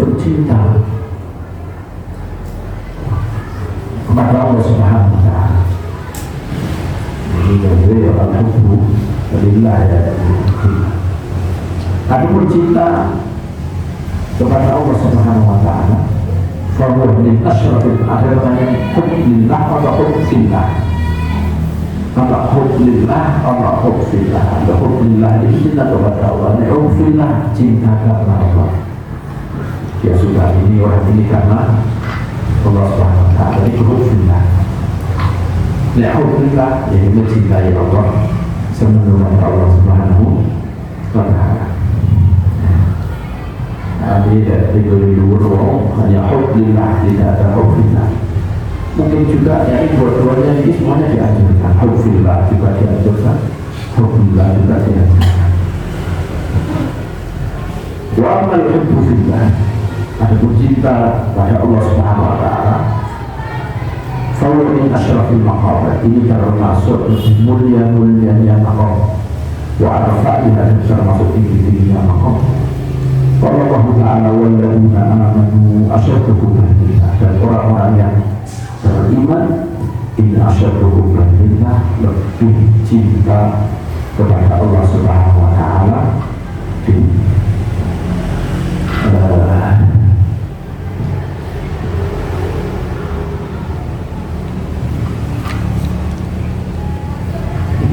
bentuk cinta kepada Allah Subhanahu wa Ta'ala. Ini dari orang itu Alhamdulillah ya. Adapun cinta kepada Allah Subhanahu wa Ta'ala, bahwa min asyrafil adalah yang hubbillah atau hubbillah. Kalau hubbillah atau hubbillah, ada hubbillah ini cinta kepada Allah, ini hubbillah cinta kepada Allah. Ya sudah, ini orang ini karena Allah Subhanahu wa Ta'ala, itu hubbillah. Ya hubbillah, jadi mencintai Allah semenurut Allah Subhanahu wa Ta'ala. Ini dari dua hanya hubbillah, tidak ada hubbillah. Mungkin juga ya dua-duanya ini semuanya dianjurkan. Hubbillah juga dianjurkan, hubbillah juga dianjurkan. Wa amal hubbu fillah, ada cinta pada Allah Subhanahu wa Ta'ala. Fawwa min asyrafil maqamat, ini termasuk mulia-mulianya maqam. Wa arfa'iha, termasuk tinggi-tingginya maqam. Allah Ta'ala walladzina amanu asyaddu hubban lillah, dan orang-orang yang beriman in asyaddu hubban lillah, lebih cinta kepada Allah Subhanahu wa Ta'ala.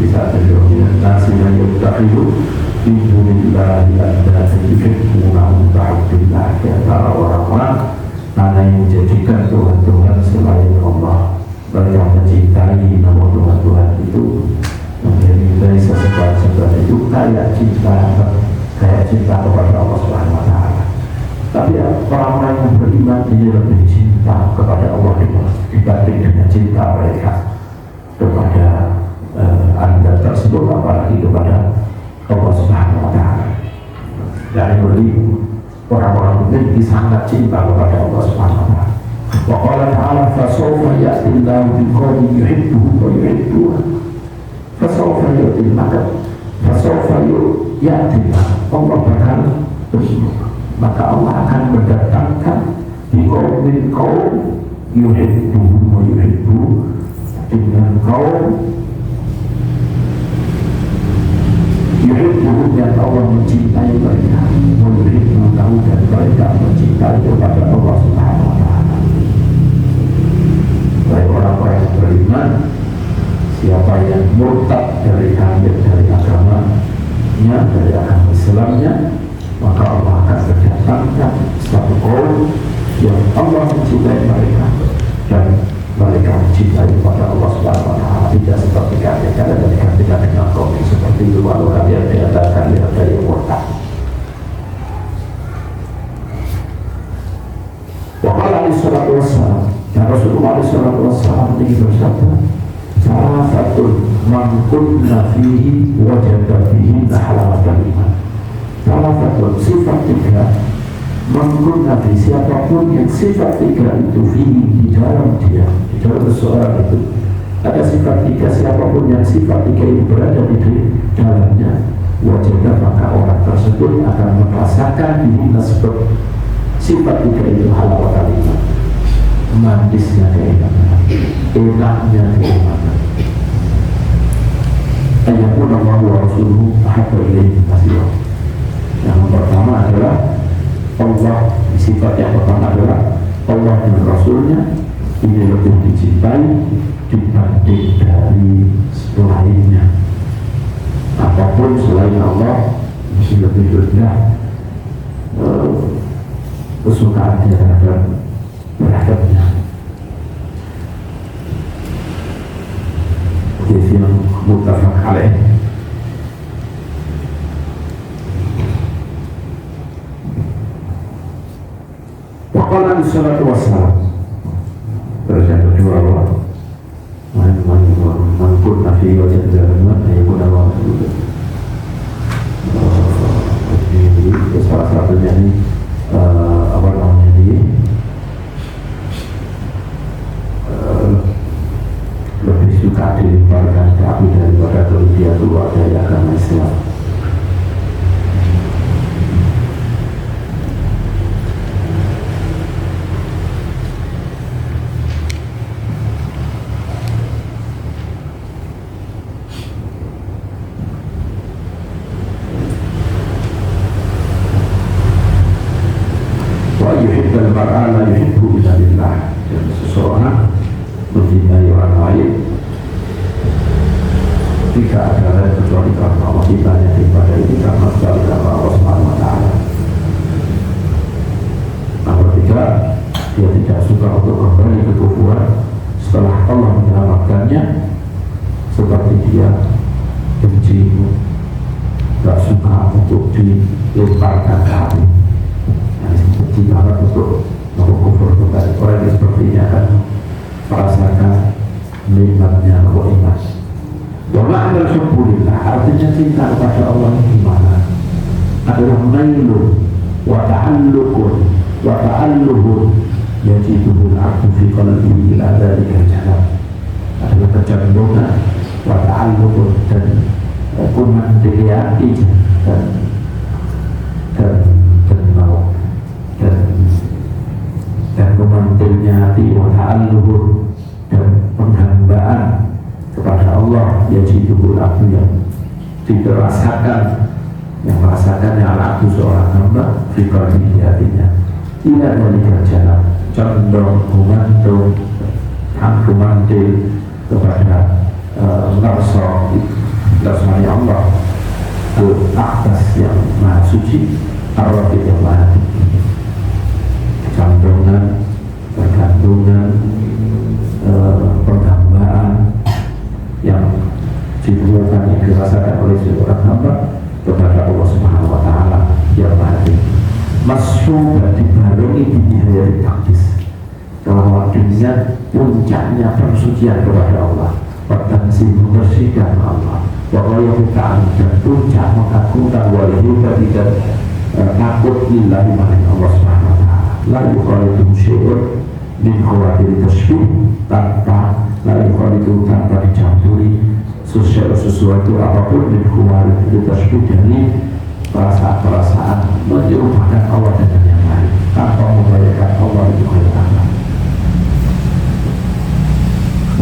Bisa terjadi nasi yang yudha'idu Bismillah ada yuhibbunahum ta'abdillah, di antara orang-orang mana yang menjadikan Tuhan-Tuhan selain Allah. Mereka mencintai nama Tuhan-Tuhan itu, mencintai sesembahan-sembahan itu kayak cinta kepada Allah Subhanahu wa Ta'ala. Tapi orang-orang yang beriman ini lebih cinta kepada Allah dibanding dengan cinta mereka kepada anda tersebut, apalagi kepada Allah Subhanahu wa Ta'ala. Dari orang-orang ini sangat cinta kepada Allah Subhanahu wa Ta'ala. Wa qala ta'ala fasawfa ya'tillahu biqawmin yuhibbuhum wa yuhibbunahu. Fasawfa ya'tillahu, fasawfa ya'tillahu, Allah bakal maka Allah akan mendatangkan biqawmin kaum yuhibbuhum wa yuhibbunahu, dengan kaum yuhibbuhum yang Allah mencintai mereka, yuhibbunahu, dan mereka mencintai kepada Allah Subhanahu wa Ta'ala. Baik orang-orang yang beriman, siapa yang murtad dari agamanya, dari agama Islamnya, maka Allah akan mendatangkan satu kaum yang Allah mencintai mereka dan mereka mencintai kepada Allah Subhanahu wa Ta'ala. Tidak seperti kalian tidak dengan kaum yang seperti itu, walau kalian diadakan dari murtad. Wa qala alaihi salatu wassalam, dan Rasulullah alaihi salatu wassalam ini bersabda, salah satu man kunna fihi wajada fihi halawatal iman. Salah satu sifat tiga man kunna fihi, siapapun yang sifat tiga itu fihi, di dalam dia, di dalam seseorang itu ada sifat tiga, siapapun yang sifat tiga itu berada di dalamnya, wajarnya maka orang tersebut akan merasakan dirinya sebab sifat tiga itu halawat kalimat, manisnya keimanan, enaknya keimanan. Ayatun Allah wa Rasuluhu ahabba ilaihi kasirah. Yang pertama adalah Allah, sifat yang pertama adalah Allah dan Rasulnya ini lebih dicintai dibanding dari lainnya. Apapun selain Allah mesti lebih rendah kesukaan dia terhadapnya. Hadis yang muttafaq alaih. Wa qala sallallahu alaihi wasallam, terjadi kedua Allah man kunna fi wajhi zaman ayakun Allah ini salah satunya ini apa namanya ini lebih suka dilemparkan ke api daripada dia keluar dari agama Islam. tidak ada lain kecuali karena Allah. Kita yang ibadah ini karena sekali karena Allah Subhanahu wa Ta'ala. Nomor 3, dia tidak suka untuk kembali ke kufuran setelah Allah menyelamatkannya, seperti dia benci, tidak suka untuk dilemparkan ke api. Benci banget untuk kufur kembali. Orang yang seperti ini akan merasakan nikmatnya iman. Wa ma'na al-hubbulillah, artinya cinta kepada Allah gimana? Adalah mailun wa ta'alluqun wa ta'alluhun yajidul abdu fi qalbihi ila dzalika al-jalal. Adalah kecenderungan wa ta'alluqun dan kumandiriati dan mau dan memantilnya hati wa ta'alluhun dan penghambaan kepada Allah, yajidul abdu yang dirasakan, yang merasakannya al-abdu seorang hamba fi qalbihi hatinya tidak dari kerjaan condong memantil kepada nafsu dasmani Allah al-aqdas yang maha suci, ar-rafiq yang maha tinggi. Condongan, pergantungan, penghambaan yang dibutuhkan, yang dirasakan oleh seorang hamba kepada Allah Subhanahu wa Ta'ala yang maha tinggi. Masuk dan dibarengi binihayat takdis, bahwa dengan puncaknya persucian kepada Allah, bertansi membersihkan Allah, bahwa yang kita dan puncak mengagungkan walihi dan takut lillahi maring Allah Subhanahu wa Ta'ala. La yukhalidu syai'un min khawatir tasbih, tanpa la yukhalidu, tanpa dicampuri sesuatu apapun min khawatir tasbih, dari perasaan-perasaan menyerupakan Allah dengan yang lain, tanpa membayangkan Allah itu kayak apa.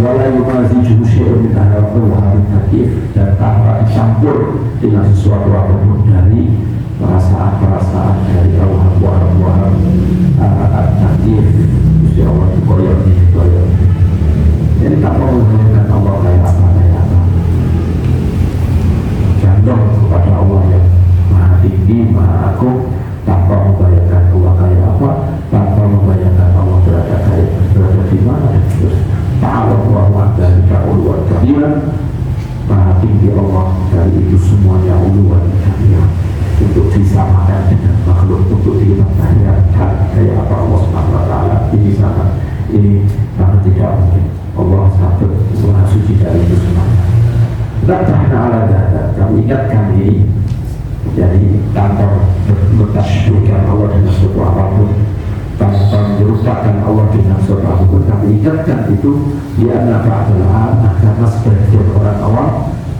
Wala yumazijuhu syai'un min ahwal takif, dan tanpa dicampur dengan sesuatu apapun dari perasaan-perasaan dari awham-awham takif. Mesti Allah itu koyor ini, koyor. Jadi tanpa membayangkan Allah kayak apa. Condong kepada Allah yang maha tinggi, maha agung, tanpa membayangkan Allah kayak apa, tanpa membayangkan Allah berada di mana, dan seterusnya. Ta'ala Allah dari ka'ulwan kabiran, maha tinggi Allah dari itu semuanya uluwan kabiran, untuk disamakan dengan makhluk, untuk dibayangkan kayak apa Allah Subhanahu wa Ta'ala. Ini sangat, ini sangat tidak mungkin. Allah sangat maha suci dari itu semuanya. Latahna ala dada, kami ingatkan ini, jadi tanpa bertasbihkan Allah dengan sesuatu apapun, tanpa merupakan Allah dengan sesuatu apapun, kami ingatkan itu dia adalah adalah karena sebagian orang awam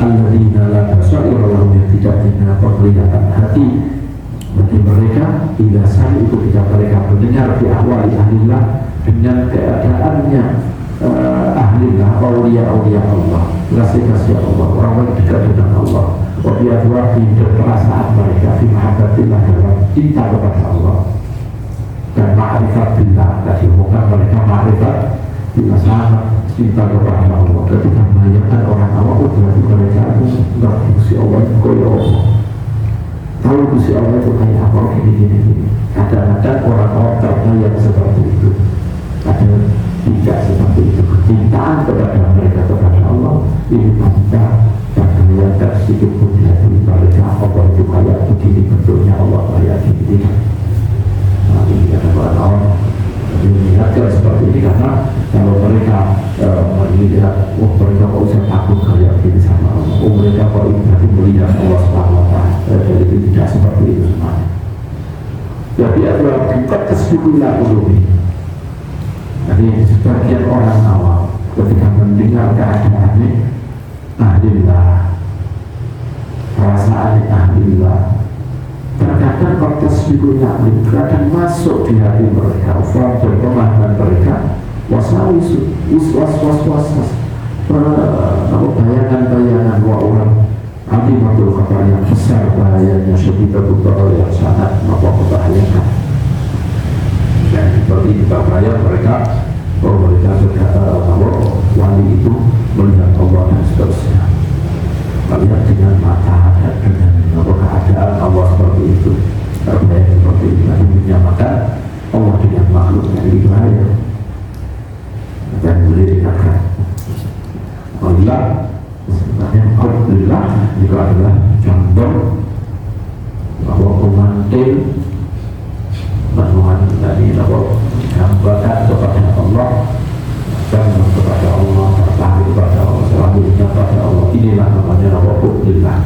alladzina la basaira lahum, yang tidak punya penglihatan hati bagi mereka, tidak sah itu ketika mereka mendengar di ahwali ahlillah, dengan keadaannya ahlillah, awliya Allah, kasih Allah, orang-orang dekat dengan Allah, wabiyadwa di perasaan mereka, di mahabbatillah, dalam cinta kepada Allah, dan ma'rifat billah. Tadi bukan mereka ma'rifat bila sangat cinta kepada Allah. Ketika membayangkan orang awam, berarti mereka itu enggak fungsi Allah itu kaya Allah, tahu fungsi Allah itu kayak apa, gini. Kadang-kadang orang awam terbayang seperti itu, kadang tidak seperti itu. Kecintaan kepada mereka kepada Allah ini tanpa terbayangkan sedikit pun di hati mereka Allah itu kayak begini bentuknya, Allah kayak gini. Nah, ini ada orang awam melihatkan seperti ini, karena kalau mereka melihat, mereka kok usah takut kayak gini sama Allah, mereka kok berarti melihat Allah Subhanahu wa Ta'ala. Jadi itu tidak seperti itu semuanya. Jadi adalah tingkat kesulitan ulumi. Jadi sebagian orang awam ketika mendengar keadaannya ahlillah, perasaan ahlillah, terkadang kontes figurnya kadang masuk di hati mereka, ufam dan pemahaman mereka, bayangan-bayangan wa orang akibatul khabar yang besar, bahayanya syaidatul baral yang sangat membahayakan. Dan seperti itu bahaya mereka, mereka berkata bahwa wali itu melihat Allah dan seterusnya. dengan mata dan dengan keadaan Allah seperti itu, terbaik seperti itu. Tapi menyamakan Allah dengan makhluknya itu bahaya dan boleh dikatakan. Allah sebenarnya Alhamdulillah itu adalah contoh bahwa pemantil menuhan dari bahwa hambakan kepada Allah dan kepada Allah, tertarik kepada Allah, selanjutnya kepada Allah. Inilah namanya Alhamdulillah.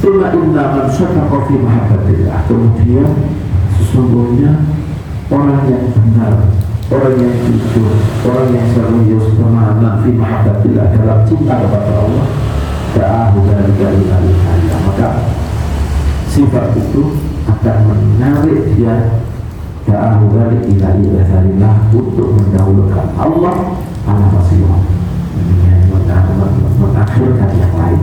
Suma inna man syataqa fi mahabbatillah. Kemudian sesungguhnya orang yang benar, orang yang jujur, orang yang serius bermakna fi mahabbatillah dalam cinta kepada Allah, da'ahu dzalika ila al-hayya. Maka sifat itu akan menarik dia da'ahu dzalika ila al-hayya untuk mendahulukan Allah ala wasilah, mengakhirkan yang lain.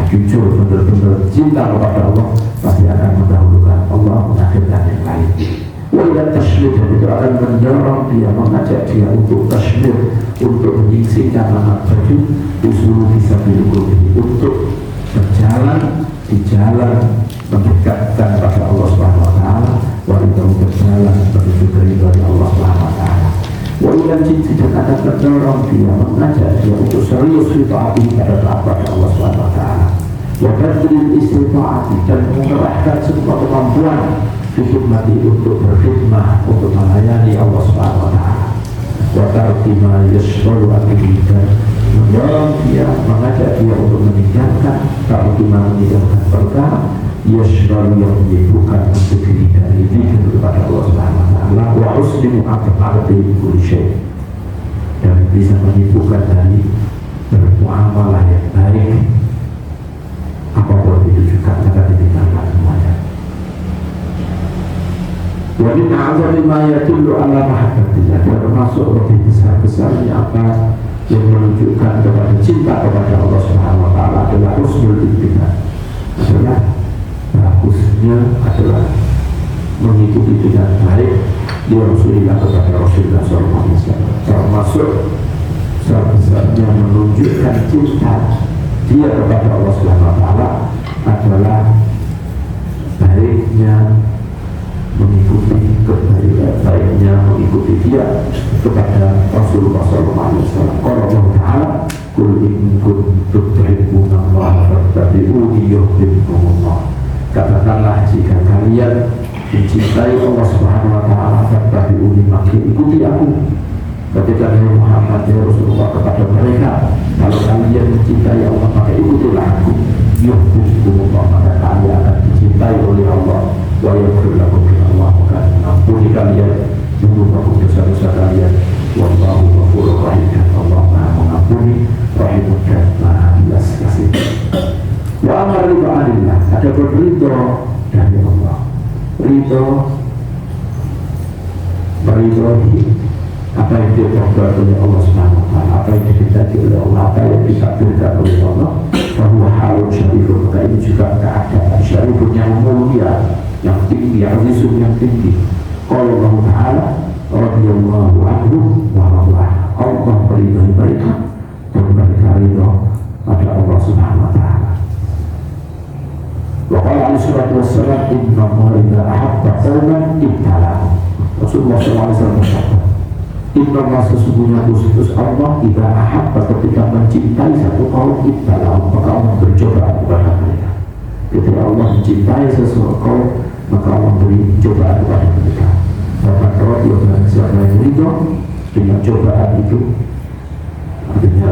Jujur benar-benar cinta kepada Allah pasti akan mendahulukan Allah, mengakhirkan yang lain. Wajah tasmir itu akan mendorong dia, mengajak dia untuk tasmir, untuk menyingsingkan anak baju usul bisa dilukuhi, untuk berjalan di jalan mendekatkan pada Allah Subhanahu Wa Taala, wajah berjalan menuju dari Allah Subhanahu Wa Taala. Wajah cinta dan akan mendorong dia, mengajak dia untuk serius taati pada Allah Subhanahu Wa Taala. Wajah istiqaati dan mengerahkan semua kemampuan hikmati untuk berkhidmah, untuk melayani Allah Subhanahu Wa Taala. Watarti ma yashghalu bihi, mendorong dia, mengajak dia untuk meninggalkan meninggalkan perkara yashghalu yang menyibukkan untuk diri dari zikir kepada Allah Subhanahu Wa Taala, wa husni mu'amalati kulli syai', dan bisa menyibukkan dari bermuamalah yang baik, apapun itu juga akan ditinggalkan semuanya. Wa min a'zami ma yadullu ala mahabbatillah, termasuk lebih besar-besarnya apa yang menunjukkan kepada cinta kepada Allah Subhanahu Wa Taala adalah husnul ittiba, adalah bagusnya, adalah mengikuti dengan baik di Rasulullah kepada Rasulullah SAW. Termasuk sebesarnya menunjukkan cinta dia kepada Allah Subhanahu Wa Taala adalah baiknya mengikuti baiknya mengikuti dia kepada Rasulullah SAW. Qala Allah Ta'ala, qul in kuntum tuhibbuna Allah fattabi'uni yuhibbukumullah. Katakanlah jika kalian mencintai Allah Subhanahu Wa Taala, fattabi'uni, maka ikuti aku. Ketika Nabi Muhammad ya Rasulullah kepada mereka, kalau kalian mencintai Allah maka ikutilah aku. Yuhibbukumullah, maka kalian akan dicintai oleh Allah. Wa yaghfir lakum, Allah akan mengampuni kalian dulu dosa-dosa kalian. Wallahu ghafurur rahim, Allah Maha mengampuni, rahim dan Maha belas kasih. Wa amar ridho anillah, ada berridho dari Allah. Ridho meridhoi apa yang diperbuat oleh Allah Subhanahu Wa Taala, apa yang dihendaki oleh Allah, apa yang ditakdirkan oleh Allah. Bahwa halun syarifun, maka ini juga keadaan syarifun yang mulia, yang tinggi, yang azizun, yang tinggi. Qala Allah Ta'ala, radhiyallahu anhu wa radha. Allah meridhai mereka dan mereka ridha pada Allah Subhanahu Wa Taala. Wa qala alaihi salatu wassalam, inna Allah idza ahabba qauman ibtalahum. Rasulullah SAW berkata, inna Allah, sesungguhnya khusus Allah idza ahabba, ketika mencintai satu kaum, ibtalahum, maka Allah bercobaan kepada mereka. Ketika Allah mencintai sesuatu kaum, maka Allah beri cobaan kepada mereka. Bahkan kalau dia siapa yang ridho dengan cobaan itu, artinya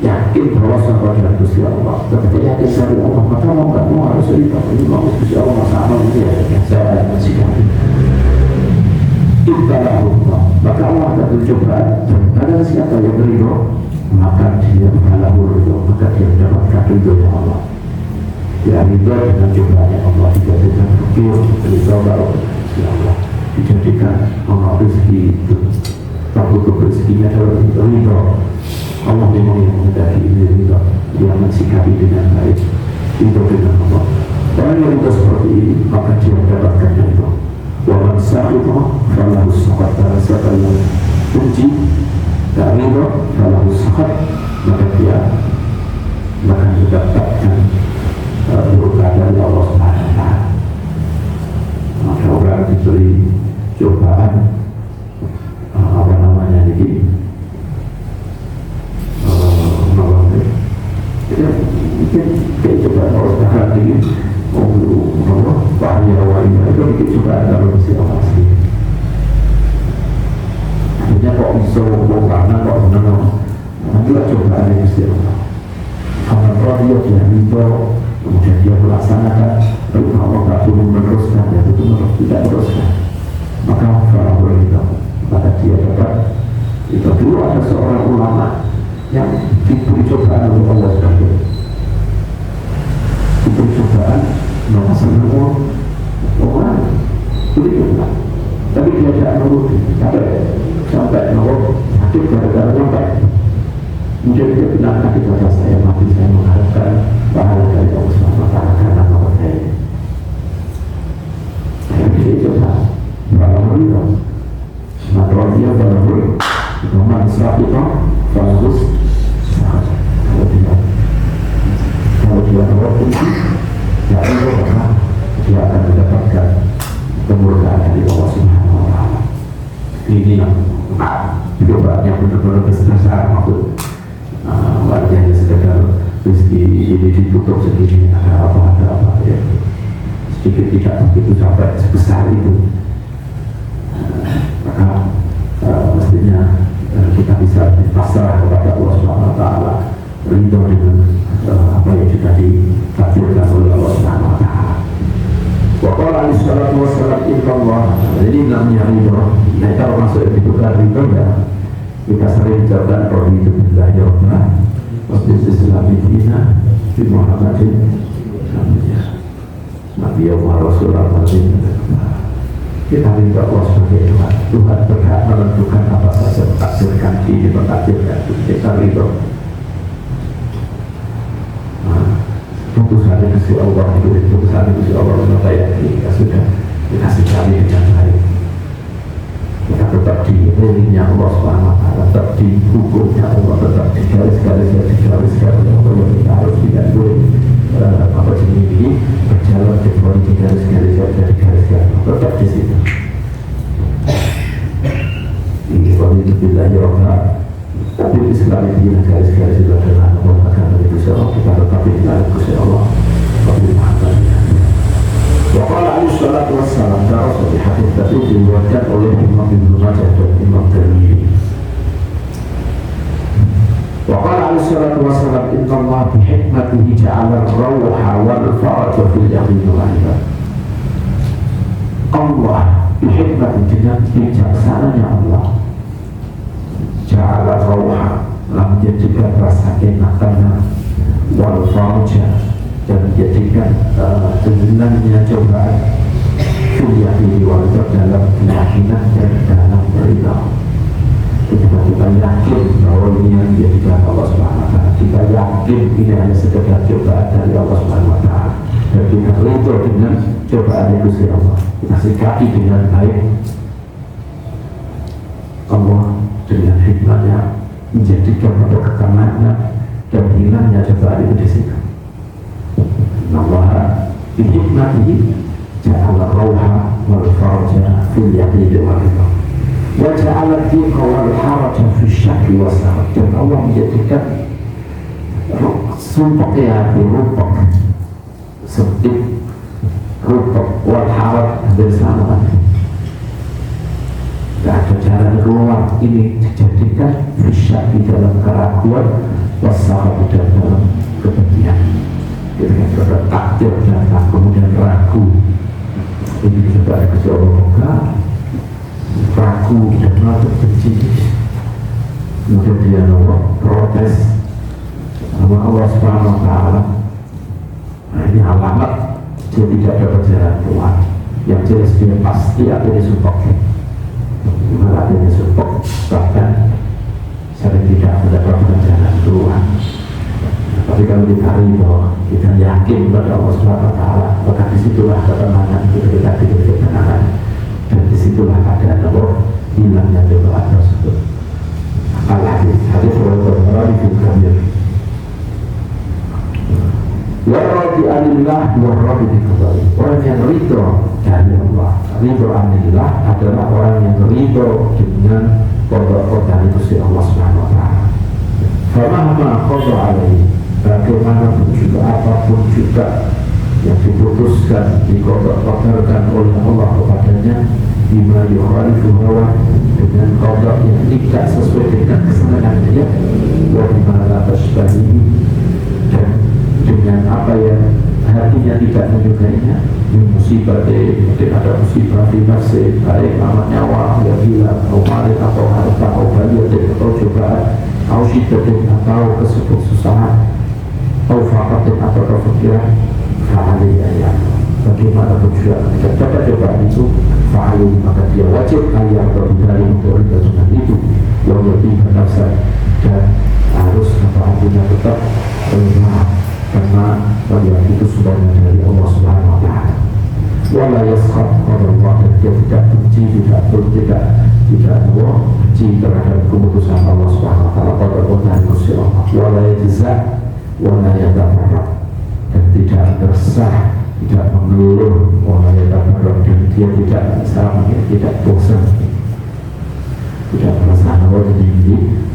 yakin bahwa kepada Gusti Allah. Ketika yakin dari Allah, maka mau nggak mau harus ridho. Ini mau Gusti Allah sama ini ya, saya mensikapi. Ibtalahullah, maka Allah akan bercobaan, dan pada siapa yang ridho, maka dia mengalami ridho, maka dia mendapatkan ridhonya Allah. Ya, ridho dengan cobaannya Allah, tidak dengan fikir, ridho baru ya Allah, dijadikan Allah rezeki itu, takut rezekinya adalah ridho. Allah memang yang menghendaki ini ridho, yang mensikapi dengan baik, ridho dengan Allah. Orang yang ridho seperti ini, maka dia mendapatkan ridho. Wa man sakhita falahu sakhat, dan siapa yang benci dan ridho falahu sakhat, maka dia mendapatkan berkah dari Allah Subhanahu wa Ta'ala. Maka orang diberi cobaan apa namanya ini mungkin kayak cobaan Allah Subhanahu ini bahaya wajah itu mungkin cobaan dalam siapa sih. Akhirnya kok bisa karena kok menang juga cobaan yang mesti Allah. Kalau dia riba, kemudian dia melaksanakan, lalu Allah tak turun meneruskan, dia itu tidak teruskan, maka kalau berita maka dia dapat. Itu dulu ada seorang ulama yang diberi cobaan oleh Allah SWT, diberi cobaan melaksanakan orang beriman, tapi dia tidak menuruti sampai nolok sakit gara-gara nyampai. Kemudian dia bilang, kepada saya mati, saya mengharapkan pahala dari Allah SWT karena nama saya. Saya bisa coba kalau berita maka dia kalau berita nomor satu itu bagus. Kalau dia nolok kunci, ya Allah maka dia akan mendapatkan kemurkaan dari Allah SWT. Ini cobaan yang benar-benar besar maksud. Wajahnya sekedar rezeki ini ditutup segini, ada apa ya, sedikit tidak begitu sampai sebesar itu. Maka mestinya kita bisa pasrah kepada Allah Subhanahu wa Ta'ala, ridho dengan apa yang sudah ditakdirkan oleh Allah Subhanahu wa Ta'ala. Wa qala alaihi salatu wassalam innallaha, jadi namanya ridho, ya kalau masuk itu kan ridho ya. Kita sering ucapkan raditu billahi rabbana wa bil islami dinan bi Muhammadin Nabi wa Rasulullah. Kita minta Allah sebagai Tuhan. Tuhan berhak menentukan apa saja, takdirkan ini, mentakdirkan itu. Kita ridho. Putusan Gusti Allah itu, putusan Gusti Allah maka ya kita sudah dikasih kami dengan baik. Kita tetap di rilingnya Allah SWT, tetap di hukumnya Allah, tetap di garis-garis Allah. Kita harus tidak boleh apa ini berjalan kecuali di garis-garis tetap di situ. Ini kalau itu bila Allah, tapi Islam ini garis-garis itu adalah nomor agama itu seorang kita tetap di dalam Gusti Allah. Tapi maafkannya. Waqala alaihi salatu wassalam, darasa di hadis tadi diriwayatkan oleh Imam Ibnu Majah dan Imam Tirmidzi. Waqala alaihi salatu wassalam, innallaha bi hikmatihi ja'ala ar-rawha wal faraja fil yaqin wal ibad. Allah bi hikmatihi, dengan bijaksananya Allah, ja'ala ar-rawha, telah menjadikan rasa enak wal faraja, dan menjadikan tenangnya cobaan kuliah di warga dalam keyakinan dan dalam berita. Ketika kita yakin bahwa ini yang dijadikan Allah SWT, kita yakin ini hanya sekedar cobaan dari Allah SWT, dan kita ridho dengan cobaan itu si Allah, kita sikapi dengan baik. Allah dengan hikmahnya menjadikan pada ketenangan dan hilangnya cobaan itu di situ. Allah bihikmatihi ja'ala rawha wal faraja fil yaqin wal ibad wa ja'ala dhiqa wal haraja fil syakki was sarad. Dan Allah menjadikan sumpah ya rupak sedih rupak wal haraj bersama. Tidak ada jalan keluar, ini dijadikan fil syakki dalam keraguan was sarad dan dalam kebencian. Ketika ada takdir datang kemudian ragu, ini juga ada keseluruhan ragu dan lalu benci, kemudian dia protes sama Allah Subhanahu wa Ta'ala. Nah, ini alamat dia tidak dapat jalan keluar. Yang jelas dia pasti akhirnya support, malah akhirnya support, bahkan sering tidak mendapatkan jalan keluar. Tapi kalau kita ridho, kita yakin kepada Allah Subhanahu wa Ta'ala, maka disitulah ketenangan, kita diberi ketenangan, dan disitulah ada nomor hilangnya cobaan tersebut. Al-Hadis, hadis Rasulullah di Kabir. radi anillah wa radi dikubali. Orang yang ridho dari Allah, ridho anillah adalah orang yang ridho dengan qada itu si Allah Subhanahu wa taala. Famahma qada alaihi, bagaimanapun juga apapun juga yang diputuskan, diqadarkan oleh Allah kepadanya, bima yukhalifu hawa, dengan qada yang tidak sesuai dengan kesenangannya, wa bima la tashbahihi, dan dengan apa yang hatinya tidak menyukainya. Musibah mungkin ada musibah di nafsi, baik amat nyawa yang hilang, atau maling, atau harta, atau baliyah, atau cobaan, atau syiddatin, atau kesusahan, atau faqatin, atau kefikiran, fa'ali ayat. Bagaimanapun juga ketika dapat cobaan itu, fa'ali, maka dia wajib ayat dari untuk dengan itu, yang lebih menafsir, dan harus hatinya tetap lemah, karena bagian itu sudah dari Allah Subhanahu wa taala. Wala yaskhab Allah, dia tidak benci, tidak benci terhadap keputusan Allah Subhanahu wa taala pada orang muslim. Wala yajza wala yatafarraq, dan tidak tersah, tidak mengeluh, wala yatafarraq, dan dia tidak bosan, tidak merasa bahwa ini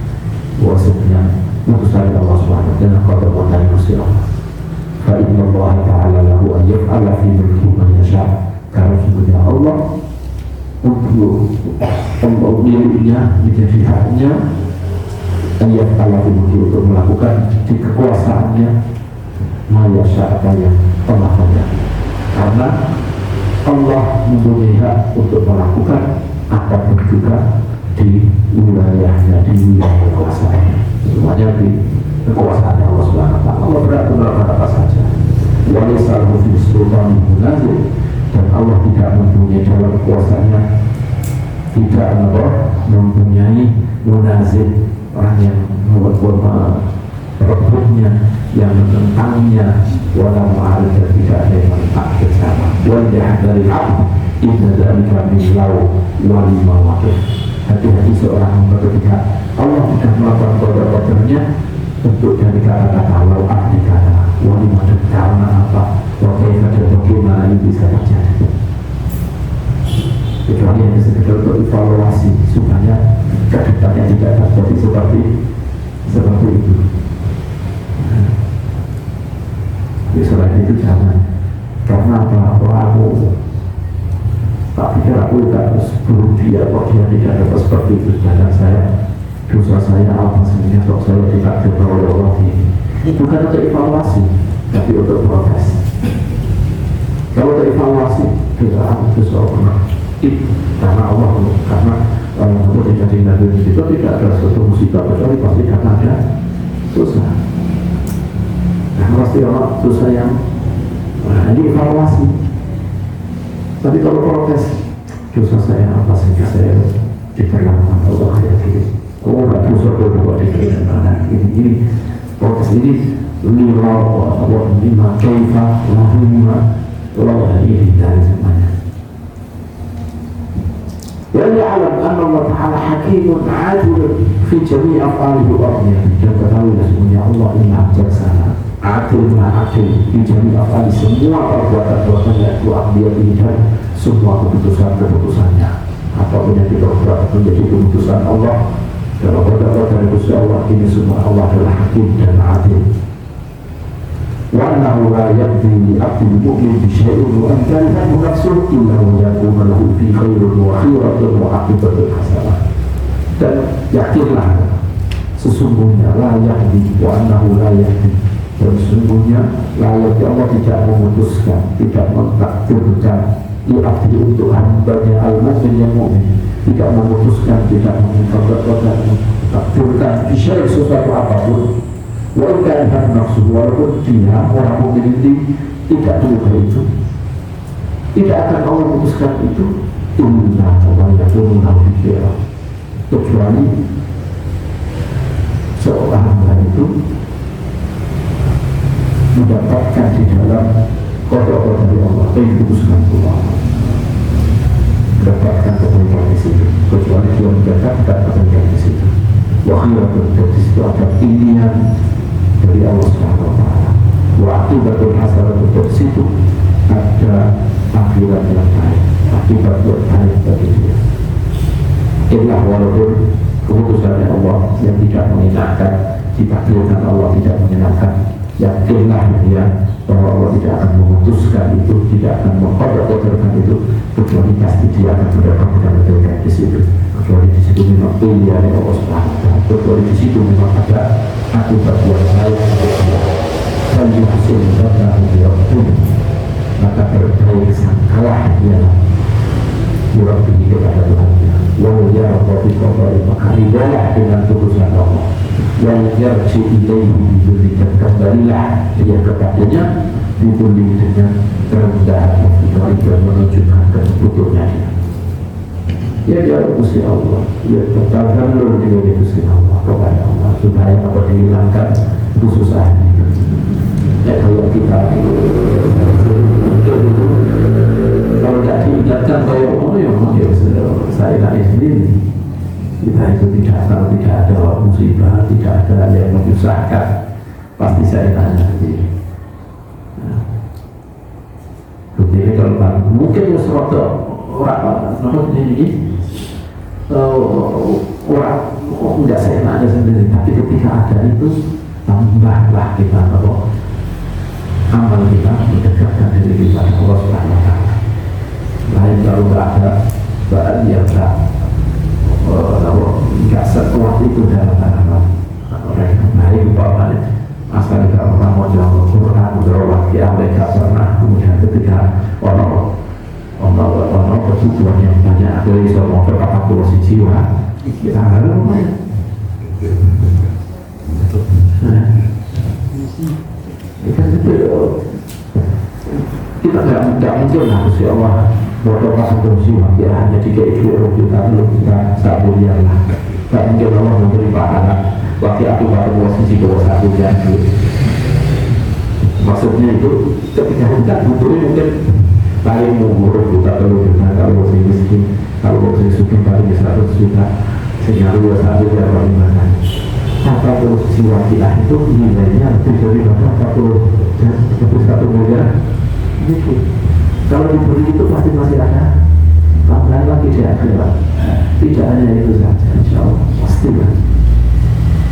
bahwasanya keputusan Allah Subhanahu wa taala pada orang muslim. Fa'inna Allah ta'ala lahu an yaf'ala fi mulki man yasha', karena sebenarnya Allah untuk miliknya, menjadi haknya an yaf'ala fi mulki, untuk melakukan di kekuasaannya ma yasha', apa yang Allah kehendaki. Karena Allah mempunyai hak untuk melakukan apapun juga di wilayahnya, di wilayah kekuasaannya, semuanya di kekuasaan Allah Subhanahu wa taala. Allah berhak melakukan apa saja. Walaysa lahu fi sultanin munazil, dan Allah tidak mempunyai dalam kuasanya, tidak mempunyai munazil, orang yang merebutnya, yang menentangnya, wala ma'al, dan tidak ada yang menentang bersama. Wal yahdharil 'abd inna dzalika min law wal mawaqif. Hati-hati seorang ketika Allah sudah melakukan qada-qadarnya, untuk dari kata-kata lau ahli kata wali macam karena apa, wakil kata bagaimana ini bisa terjadi, kecuali hanya sekedar untuk evaluasi supaya kedepannya tidak terjadi seperti itu. Selain itu jangan, karena apa, aku tak pikir aku tidak sebelum dia, kok dia tidak dapat seperti itu, sedangkan saya, dosa saya apa sebenarnya, kok saya tidak dibawa oleh Allah ini. Ini bukan untuk evaluasi, tapi untuk protes. Kalau untuk evaluasi, kita harus pernah karena Allah, karena untuk dijadikan Nabi itu tidak ada suatu musibah, kecuali pasti karena ada dosa. Nah, pasti Allah dosa yang ini evaluasi. Tapi kalau protes, dosa saya apa sehingga saya diperlakukan Allah kayak gini. Oh, nggak bisa berbuat dengan anak ini protes ini lima kaifa lahumma Allah ini dari semuanya. Dan ya'lam anna Allah Ta'ala hakimun adil fi jami' af'alihi wa aqdiyah, dan ketahuilah semuanya Allah ini bijaksana, adil di jami' af'ali, semua perbuatan-perbuatan yaitu aqdiyah ini, dan semua keputusan-keputusannya. Apapun yang kita berbuat menjadi keputusan Allah, kalau kata-kata dari Gusti Allah ini semua Allah adalah hakim dan adil. Wa annahu la yaqdi li 'abdil mu'min bi syai'in wa an kana nafsuhu illa yakunu lahu fi khairin wa khairatun wa 'aqibatun hasanah. Dan yakinlah sesungguhnya la yaqdi, wa annahu la yaqdi, dan sesungguhnya la yaqdi, Allah tidak memutuskan, tidak mentakdirkan li 'abdi, untuk hambanya al-mu'min yang mu'min, tidak memutuskan, tidak mentakdirkan bisyai sesuatu apapun. Walaupun hak nafsu, walaupun dia orang mukmin ini tidak menyukai itu, tidak akan Allah memutuskan itu. Inna Allah yakunu lahu khairan, kecuali seorang hamba itu mendapatkan di dalam qada dari Allah, keputusan Allah, mendapatkan kebaikan di situ, kecuali dia mendapatkan kebaikan di situ. Wa khairatun, di situ ada pilihan dari Allah Subhanahu wa taala. Waktu betul hasanah untuk situ ada akhirat yang baik, akibat buat baik bagi dia. Inilah walaupun keputusannya Allah yang tidak menyenangkan, ditakdirkan Allah tidak menyenangkan, yakinlah dia bahwa Allah tidak akan memutuskan itu, tidak akan mengkotor-kotorkan itu, kecuali pasti dia akan mendapatkan kebaikan di situ. Kecuali di situ memang pilihan Allah Subhanahu wa Ta'ala, kecuali di situ memang ada akibat buat baik untuk dia. Dan dihasil dan dia pun maka berbaik sangkalah ialah kurang tinggi kepada Tuhannya. Walau ya Allah dikabari maka ridalah dengan putusan Allah. Walau yarji ilaihi diberikan kembalilah dia kepadanya, diberi dengan kerendahan hati dan menunjukkan kesekutunya dia. Ya dia Gusti Allah, ya tetapkan dulu di Gusti Allah kepada Allah supaya dapat dihilangkan kesusahan itu. Ya kalau kita kalau tidak diingatkan kayak ya saya nanya sendiri, kita itu tidak ada musibah, tidak ada yang menyusahkan, pasti saya nanya sendiri. Jadi kalau mungkin sesuatu orang orang tidak saya nanya sendiri, tapi ketika ada itu tambahlah kita bahwa amal kita mendekatkan diri kita kepada Allah Subhanahu wa Ta'ala. Lain kalau tidak ada bahan yang tidak sekuat itu dalam tanaman orang yang baik umpamanya asal tidak pernah mau jawab Quran berawak yang mereka pernah kemudian ketika orang kebutuhan yang banyak dari semua berkata-kata jiwa kita ada lumayan kita tidak mungkin harus ya Allah bodoh pasang jiwa ya hanya 3 juta belum kita tak boleh lah tak mungkin Allah memberi pahala waktu aku pada posisi bawah 1 jam maksudnya itu ketika kita butuhnya mungkin paling murah juta kalau masih miskin kalau masih miskin paling 100 juta sehingga 2 jam bagaimana apa posisi wakilah itu nilainya lebih dari 40 jam 1 miliar itu kalau diberi itu pasti masih ada tambahan lagi di akhirat. Tidak hanya itu saja, insya Allah pastilah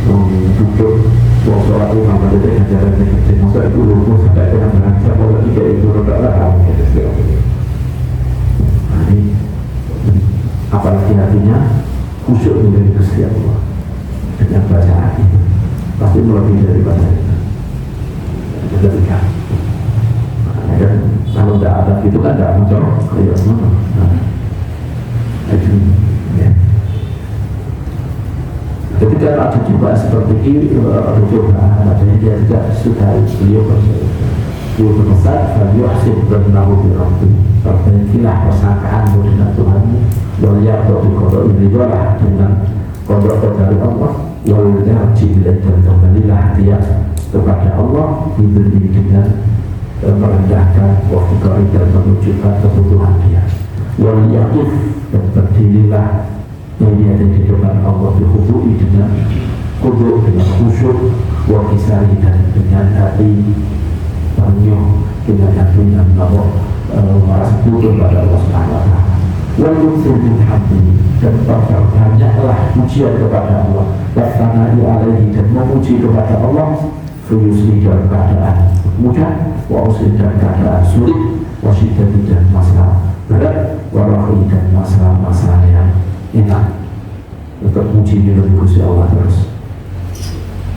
duduk sholat itu nama detik ajaran detik masa itu lumpuh sampai dengan beransur kalau 3 itu roda lah ini apalagi hatinya khusyuk menjadi Gusti Allah dengan bacaan itu pasti melebihi daripada itu ketika dan kalau tidak ada itu kan tidak mencolok kayak mana itu ya ketika ada coba seperti ini ada coba adanya dia tidak sudah beliau berbesar beliau hasil bernahu di Rabbi perbaikilah persangkaanmu dengan Tuhan waliyak kodok ini lah dengan kodok dari Allah waliyak dan kembalilah dia kepada Allah diberi dengan merendahkan waktu dan menunjukkan kebutuhan dia waliyakuf dan berdirilah ini ada di depan Allah dihubungi dengan kuduk dengan khusyuk wakisari dan dengan hati penuh dengan hati yang merasa butuh pada Allah Subhanahu wa Ta'ala waliyakuf dan banyaklah pujian kepada Allah bertanai alaihi dan memuji kepada Allah Fuyusri dalam keadaan mudah Wa'usri dalam keadaan sulit Wasyidati dan masalah berat Warahi dan masalah-masalah yang enak untuk muji diri Gusti Allah terus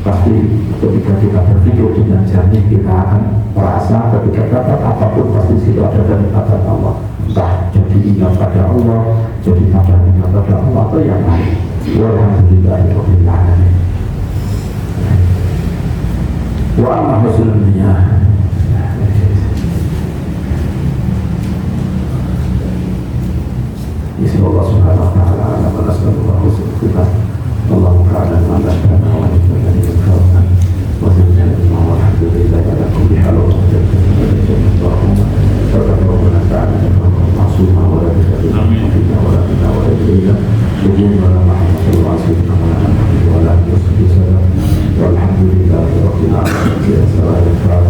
pasti ketika kita berpikir dengan jernih kita akan merasa ketika dapat apapun pasti situ ada kenikmatan Allah entah jadi ingat pada Allah jadi tambah ingat pada Allah atau yang lain Walhamdulillahirabbil alamin wa amma husnulnya Allah Subhanahu wa ta'ala ala manasbah husnul khitah Allahumma ta'ala ma'alakana wa nifadani al-khawman wa zimjani walhamdulillahi ala kulli hal wa Allahumma Rabbana ta'ala ma'asuma wa la bishadina wa la bina wa la bina Yajin wa la Muhammad sallallahu alaihi wa sallam wa la bishadina walhamdulillahi rabbil alamin.